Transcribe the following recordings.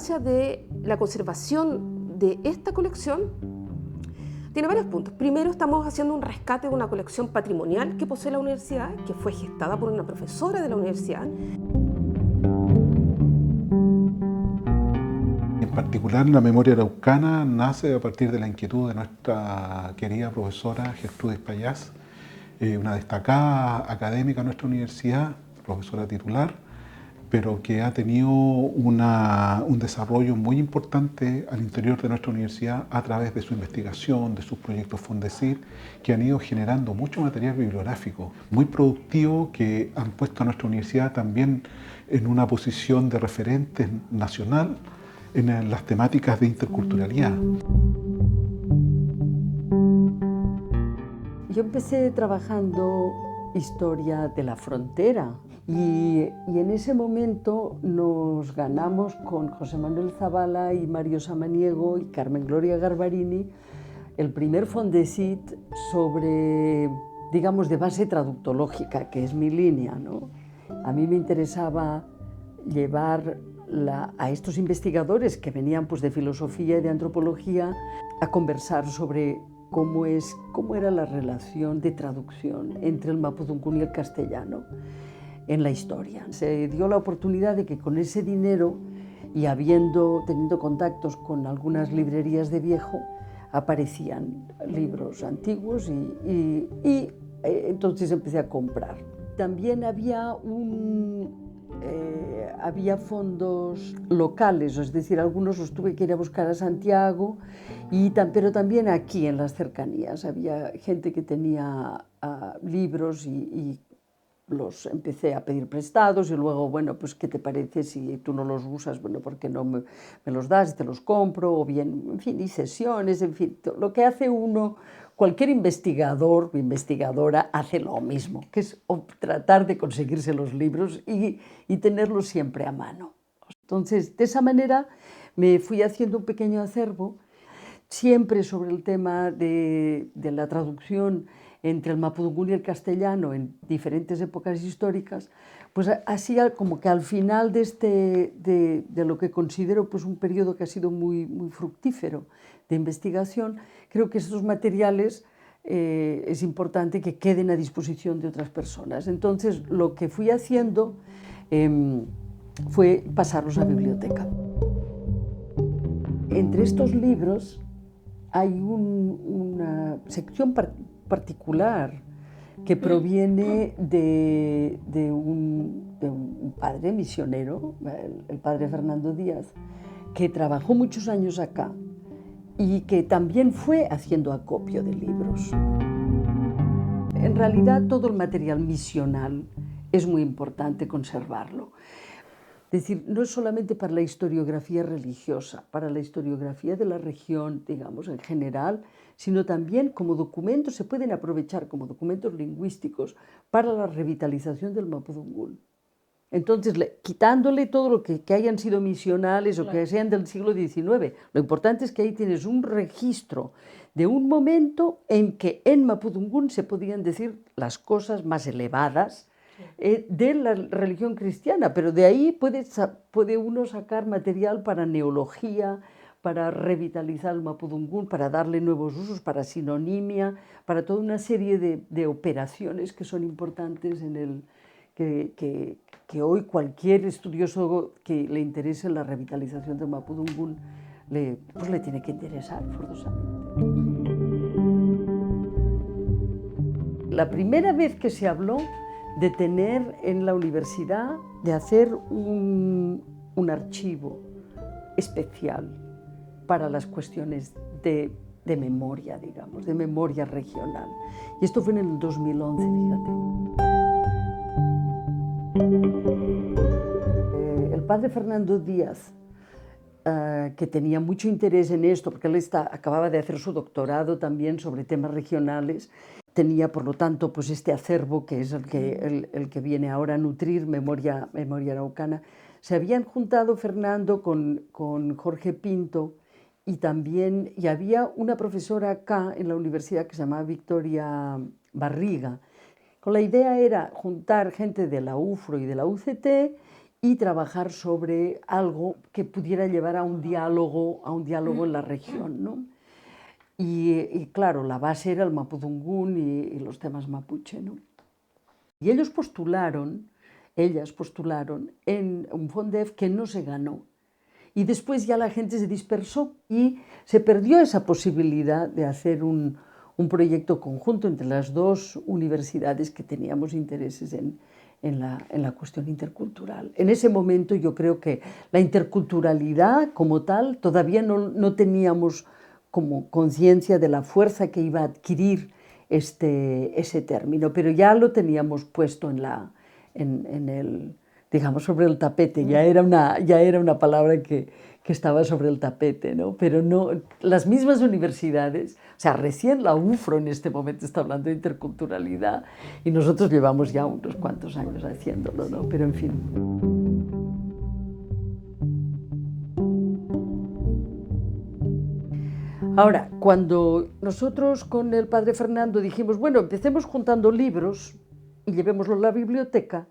importancia de la conservación de esta colección tiene varios puntos. Primero, estamos haciendo un rescate de una colección patrimonial que posee la universidad, que fue gestada por una profesora de la universidad. En particular, la memoria araucana nace a partir de la inquietud de nuestra querida profesora Gertrudis Payás, una destacada académica de nuestra universidad, profesora titular, pero que ha tenido un desarrollo muy importante al interior de nuestra universidad a través de su investigación, de sus proyectos Fondesit, que han ido generando mucho material bibliográfico muy productivo, que han puesto a nuestra universidad también en una posición de referente nacional en las temáticas de interculturalidad. Yo empecé trabajando historia de la frontera y en ese momento nos ganamos con José Manuel Zavala y Mario Samaniego y Carmen Gloria Garbarini el primer Fondesit sobre, digamos, de base traductológica, que es mi línea, ¿no? A mí me interesaba llevar a estos investigadores que venían pues, de filosofía y de antropología a conversar sobre cómo era la relación de traducción entre el mapudungún y el castellano en la historia. Se dio la oportunidad de que con ese dinero y teniendo contactos con algunas librerías de viejo, aparecían libros antiguos y entonces empecé a comprar. También había fondos locales, es decir, algunos los tuve que ir a buscar a Santiago, pero también aquí en las cercanías. Había gente que tenía libros y los empecé a pedir prestados y luego, bueno, pues ¿qué te parece si tú no los usas? Bueno, ¿por qué no me los das y te los compro? O bien, en fin, y sesiones, en fin, lo que hace cualquier investigador o investigadora hace lo mismo, que es tratar de conseguirse los libros y tenerlos siempre a mano. Entonces, de esa manera me fui haciendo un pequeño acervo, siempre sobre el tema de la traducción entre el mapudungún y el castellano en diferentes épocas históricas, pues así como que al final de lo que considero pues un periodo que ha sido muy, muy fructífero de investigación, creo que estos materiales es importante que queden a disposición de otras personas. Entonces, lo que fui haciendo fue pasarlos a biblioteca. Entre estos libros hay una sección particular que proviene de un padre misionero, el padre Fernando Díaz, que trabajó muchos años acá y que también fue haciendo acopio de libros. En realidad, todo el material misional es muy importante conservarlo. Es decir, no es solamente para la historiografía religiosa, para la historiografía de la región, digamos, en general, sino también como documentos, se pueden aprovechar como documentos lingüísticos para la revitalización del mapudungún. Entonces, quitándole todo lo que hayan sido misionales o que sean del siglo XIX, lo importante es que ahí tienes un registro de un momento en que en mapudungún se podían decir las cosas más elevadas de la religión cristiana, pero de ahí puede uno sacar material para neología, para revitalizar el mapudungún, para darle nuevos usos, para sinonimia, para toda una serie de operaciones que son importantes que hoy cualquier estudioso que le interese la revitalización del mapudungún le tiene que interesar forzosamente. La primera vez que se habló de tener en la universidad, de hacer un archivo especial para las cuestiones de memoria, digamos, de memoria regional. Y esto fue en el 2011, fíjate. El padre Fernando Díaz, que tenía mucho interés en esto, porque él acababa de hacer su doctorado también sobre temas regionales, tenía, por lo tanto, pues este acervo que es el que viene ahora a nutrir memoria araucana. Se habían juntado Fernando con Jorge Pinto y había una profesora acá en la universidad que se llamaba Victoria Barriga. La idea era juntar gente de la UFRO y de la UCT y trabajar sobre algo que pudiera llevar a un diálogo en la región, ¿no? Y claro, la base era el mapudungún y los temas mapuche, ¿no? Y ellas postularon en un Fondef que no se ganó. Y después ya la gente se dispersó y se perdió esa posibilidad de hacer un proyecto conjunto entre las dos universidades que teníamos intereses en la cuestión intercultural. En ese momento yo creo que la interculturalidad como tal todavía no teníamos como conciencia de la fuerza que iba a adquirir ese término, pero ya lo teníamos puesto digamos, sobre el tapete, ya era una palabra que estaba sobre el tapete, ¿no? Pero no, las mismas universidades, o sea, recién la UFRO en este momento está hablando de interculturalidad y nosotros llevamos ya unos cuantos años haciéndolo, ¿no? Pero en fin. Ahora, cuando nosotros con el padre Fernando dijimos, bueno, empecemos juntando libros y llevémoslo a la biblioteca,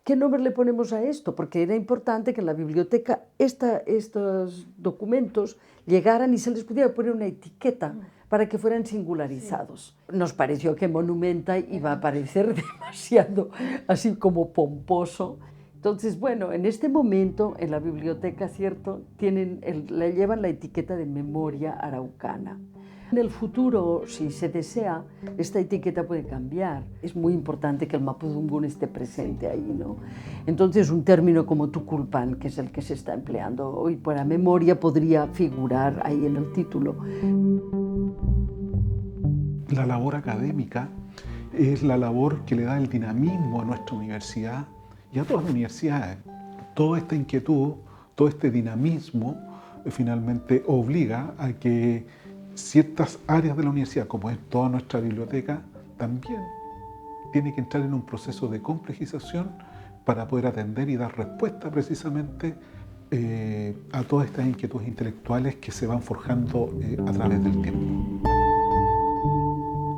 ¿qué nombre le ponemos a esto? Porque era importante que en la biblioteca estos documentos llegaran y se les pudiera poner una etiqueta para que fueran singularizados. Sí. Nos pareció que Monumenta iba a parecer demasiado así como pomposo. Entonces, bueno, en este momento en la biblioteca, ¿cierto?, llevan la etiqueta de memoria araucana. En el futuro, si se desea, esta etiqueta puede cambiar. Es muy importante que el mapudungún esté presente ahí, ¿no? Entonces, un término como tuculpan, que es el que se está empleando hoy para memoria, podría figurar ahí en el título. La labor académica es la labor que le da el dinamismo a nuestra universidad y a todas las universidades. Toda esta inquietud, todo este dinamismo, finalmente obliga a que ciertas áreas de la universidad, como es toda nuestra biblioteca, también tiene que entrar en un proceso de complejización para poder atender y dar respuesta precisamente a todas estas inquietudes intelectuales que se van forjando a través del tiempo.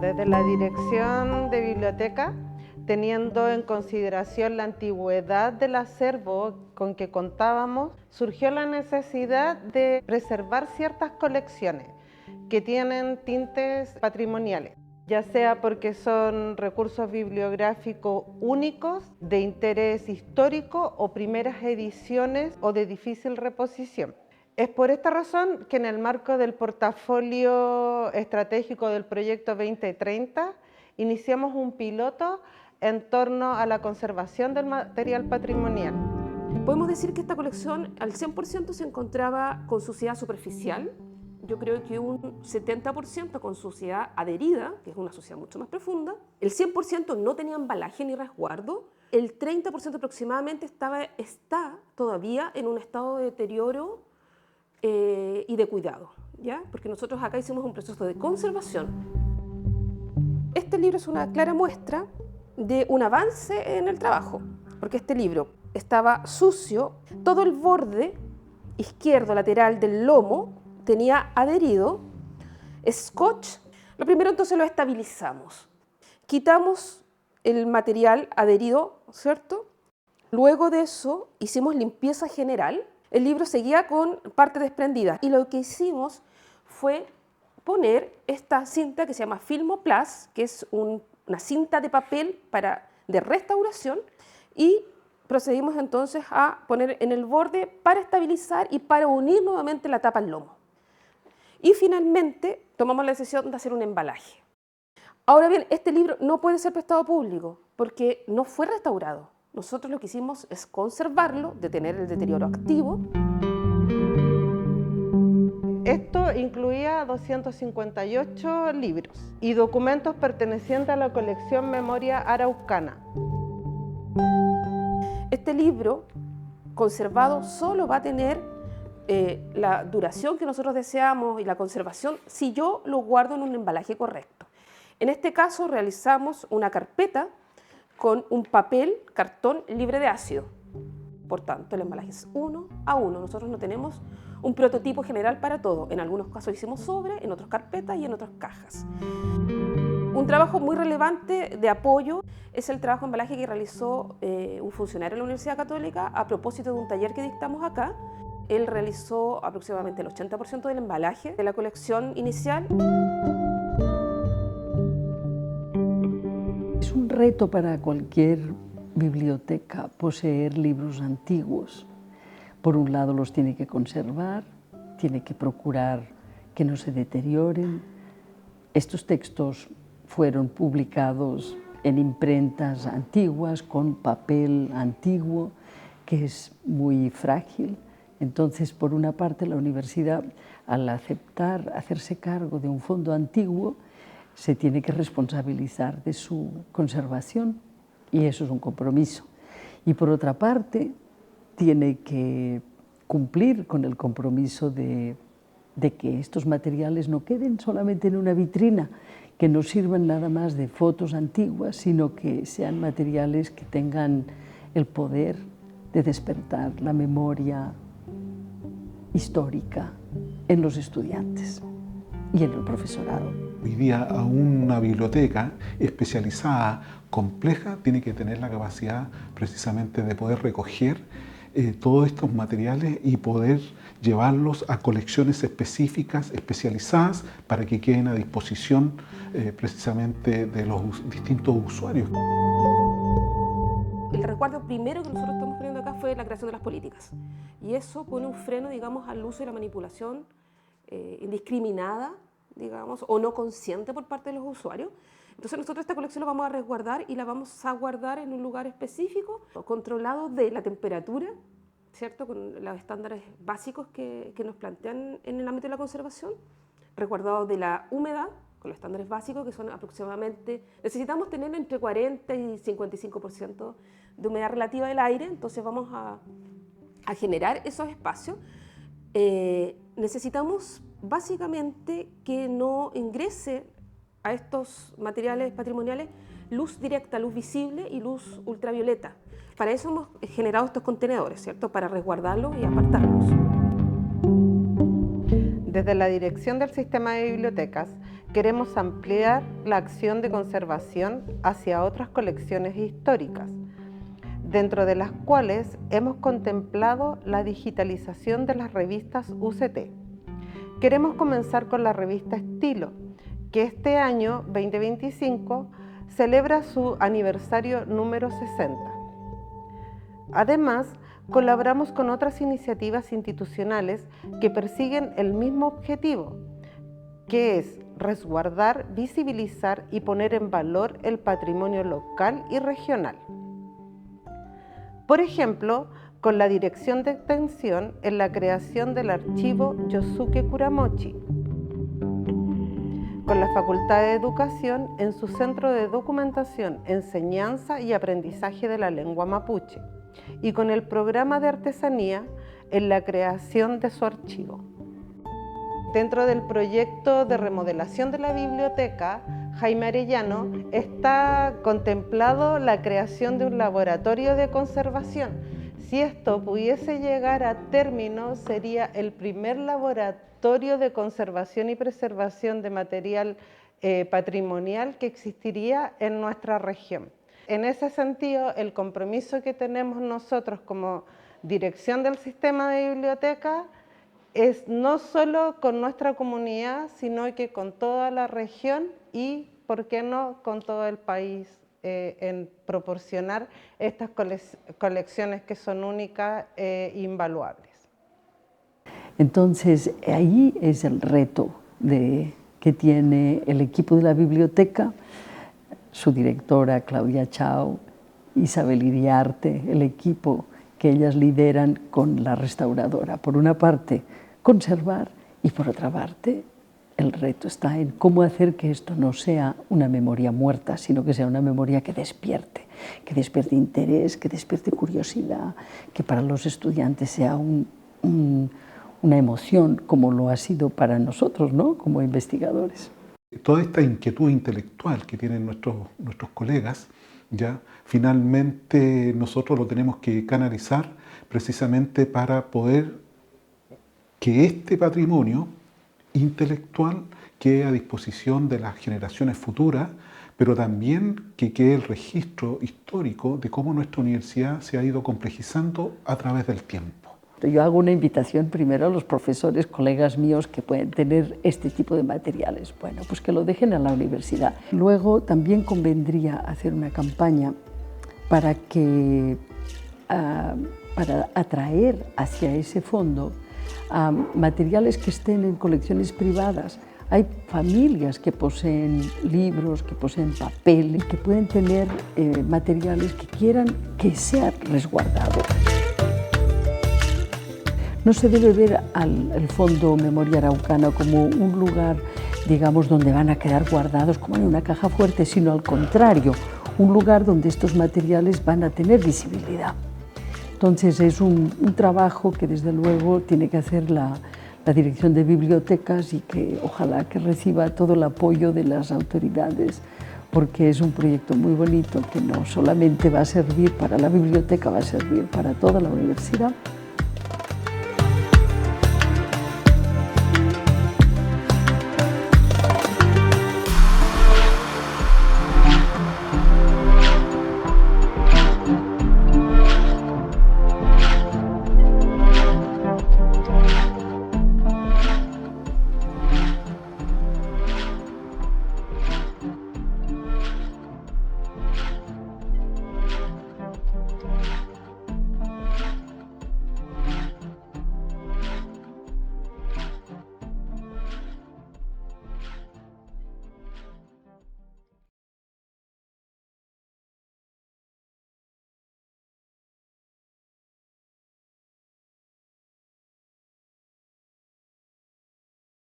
Desde la dirección de biblioteca, teniendo en consideración la antigüedad del acervo con que contábamos, surgió la necesidad de preservar ciertas colecciones que tienen tintes patrimoniales, ya sea porque son recursos bibliográficos únicos, de interés histórico o primeras ediciones o de difícil reposición. Es por esta razón que en el marco del portafolio estratégico del proyecto 2030 iniciamos un piloto en torno a la conservación del material patrimonial. Podemos decir que esta colección al 100% se encontraba con suciedad superficial. Yo creo que un 70% con suciedad adherida, que es una suciedad mucho más profunda. El 100% no tenía embalaje ni resguardo. El 30% aproximadamente está todavía en un estado de deterioro y de cuidado, ¿ya? Porque nosotros acá hicimos un proceso de conservación. Este libro es una clara muestra de un avance en el trabajo, porque este libro estaba sucio, todo el borde izquierdo lateral del lomo tenía adherido scotch. Lo primero entonces lo estabilizamos, quitamos el material adherido, ¿cierto? Luego de eso hicimos limpieza general. El libro seguía con partes desprendidas y lo que hicimos fue poner esta cinta que se llama Filmoplast, que es una cinta de papel de restauración, y procedimos entonces a poner en el borde para estabilizar y para unir nuevamente la tapa al lomo. Y finalmente tomamos la decisión de hacer un embalaje. Ahora bien, este libro no puede ser prestado público porque no fue restaurado. Nosotros lo que hicimos es conservarlo, detener el deterioro activo. Esto incluía 258 libros y documentos pertenecientes a la colección Memoria Araucana. Este libro conservado solo va a tener la duración que nosotros deseamos y la conservación si yo lo guardo en un embalaje correcto. En este caso realizamos una carpeta con un papel, cartón libre de ácido. Por tanto, el embalaje es 1 a 1. Nosotros no tenemos un prototipo general para todo. En algunos casos hicimos sobre, en otros carpetas y en otras cajas. Un trabajo muy relevante de apoyo es el trabajo de embalaje que realizó un funcionario de la Universidad Católica a propósito de un taller que dictamos acá. Él realizó aproximadamente el 80% del embalaje de la colección inicial. Es un reto para cualquier biblioteca poseer libros antiguos. Por un lado los tiene que conservar, tiene que procurar que no se deterioren. Estos textos fueron publicados en imprentas antiguas, con papel antiguo, que es muy frágil. Entonces, por una parte, la universidad, al aceptar hacerse cargo de un fondo antiguo, se tiene que responsabilizar de su conservación, y eso es un compromiso. Y por otra parte, tiene que cumplir con el compromiso de que estos materiales no queden solamente en una vitrina, que no sirvan nada más de fotos antiguas, sino que sean materiales que tengan el poder de despertar la memoria histórica en los estudiantes y en el profesorado. Hoy día a una biblioteca especializada, compleja, tiene que tener la capacidad precisamente de poder recoger todos estos materiales y poder llevarlos a colecciones específicas, especializadas, para que queden a disposición precisamente de los distintos usuarios. El resguardo primero que nosotros estamos poniendo acá fue la creación de las políticas. Y eso pone un freno, digamos, al uso y la manipulación indiscriminada, digamos, o no consciente por parte de los usuarios. Entonces nosotros esta colección la vamos a resguardar y la vamos a guardar en un lugar específico, controlado de la temperatura, ¿cierto?, con los estándares básicos que nos plantean en el ámbito de la conservación, resguardado de la humedad, con los estándares básicos que son aproximadamente, necesitamos tener entre 40 y 55% de humedad relativa del aire, entonces vamos a generar esos espacios. Necesitamos básicamente que no ingrese a estos materiales patrimoniales luz directa, luz visible y luz ultravioleta. Para eso hemos generado estos contenedores, ¿cierto?, para resguardarlos y apartarlos. Desde la Dirección del Sistema de Bibliotecas queremos ampliar la acción de conservación hacia otras colecciones históricas, dentro de las cuales hemos contemplado la digitalización de las revistas UCT. Queremos comenzar con la revista Estilo, que este año 2025 celebra su aniversario número 60. Además, colaboramos con otras iniciativas institucionales que persiguen el mismo objetivo, que es resguardar, visibilizar y poner en valor el patrimonio local y regional. Por ejemplo, con la Dirección de Extensión en la creación del archivo Yosuke Kuramochi, con la Facultad de Educación en su Centro de Documentación, Enseñanza y Aprendizaje de la Lengua Mapuche, y con el Programa de Artesanía en la creación de su archivo. Dentro del proyecto de remodelación de la biblioteca, Jaime Arellano, está contemplado la creación de un laboratorio de conservación. Si esto pudiese llegar a término, sería el primer laboratorio de conservación y preservación de material patrimonial que existiría en nuestra región. En ese sentido, el compromiso que tenemos nosotros como Dirección del Sistema de Biblioteca es no solo con nuestra comunidad, sino que con toda la región y, ¿por qué no?, con todo el país, en proporcionar estas colecciones que son únicas e invaluables. Entonces, ahí es el reto que tiene el equipo de la biblioteca, su directora Claudia Chao, Isabel Iriarte, el equipo que ellas lideran con la restauradora. Por una parte, conservar, y por otra parte, el reto está en cómo hacer que esto no sea una memoria muerta, sino que sea una memoria que despierte interés, que despierte curiosidad, que para los estudiantes sea una emoción, como lo ha sido para nosotros, ¿no?, como investigadores. Toda esta inquietud intelectual que tienen nuestros colegas, ya finalmente nosotros lo tenemos que canalizar precisamente para poder que este patrimonio intelectual quede a disposición de las generaciones futuras, pero también que quede el registro histórico de cómo nuestra universidad se ha ido complejizando a través del tiempo. Yo hago una invitación primero a los profesores, colegas míos que pueden tener este tipo de materiales. Bueno, pues que lo dejen a la universidad. Luego también convendría hacer una campaña para atraer hacia ese fondo a materiales que estén en colecciones privadas. Hay familias que poseen libros, que poseen papel, que pueden tener materiales que quieran que sea resguardado. No se debe ver al Fondo Memoria Araucana como un lugar, digamos, donde van a quedar guardados como en una caja fuerte, sino al contrario, un lugar donde estos materiales van a tener visibilidad. Entonces es un trabajo que desde luego tiene que hacer la Dirección de Bibliotecas y que ojalá que reciba todo el apoyo de las autoridades, porque es un proyecto muy bonito que no solamente va a servir para la biblioteca, va a servir para toda la universidad.